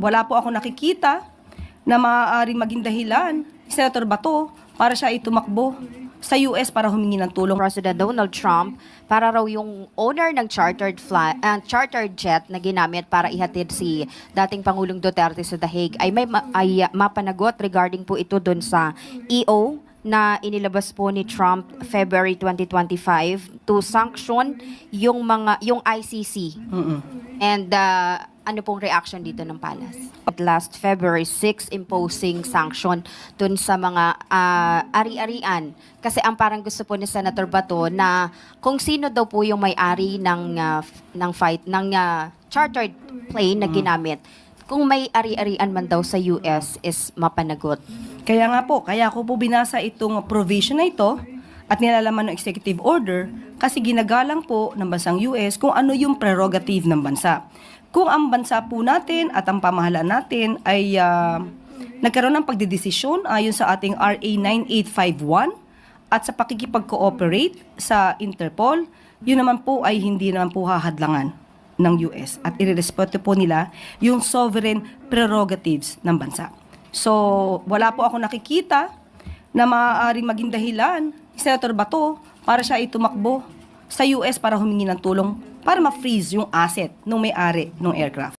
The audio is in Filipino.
wala po ako nakikita na maaaring maging dahilan ni Senator Bato para siya ay tumakbo sa US para humingi ng tulong. President Donald Trump para raw yung owner ng chartered jet na ginamit para ihatid si dating Pangulong Duterte sa The Hague ay mapanagot regarding po ito doon sa EO na inilabas po ni Trump February 2025 to sanction yung ICC. And ano pong reaction dito ng Palace? At last February 6, imposing sanction dun sa mga ari-arian. Kasi ang parang gusto po ni Senator Bato na kung sino daw po yung may-ari ng chartered plane na ginamit, kung may ari-arian man daw sa US is mapanagot. Kaya nga po, kaya ko po binasa itong provision na ito at nilalaman ng executive order kasi ginagalang po ng bansang US kung ano yung prerogative ng bansa. Kung ang bansa po natin at ang pamahalaan natin ay nagkaroon ng pagdedesisyon ayon sa ating RA 9851 at sa pakikipag-cooperate sa Interpol, yun naman po ay hindi naman po hahadlangan ng US at irerespeto po nila yung sovereign prerogatives ng bansa. So, wala po ako nakikita na maaaring maging dahilan ni Senator Bato para siya ay tumakbo sa US para humingi ng tulong para ma-freeze yung asset ng may-ari ng aircraft.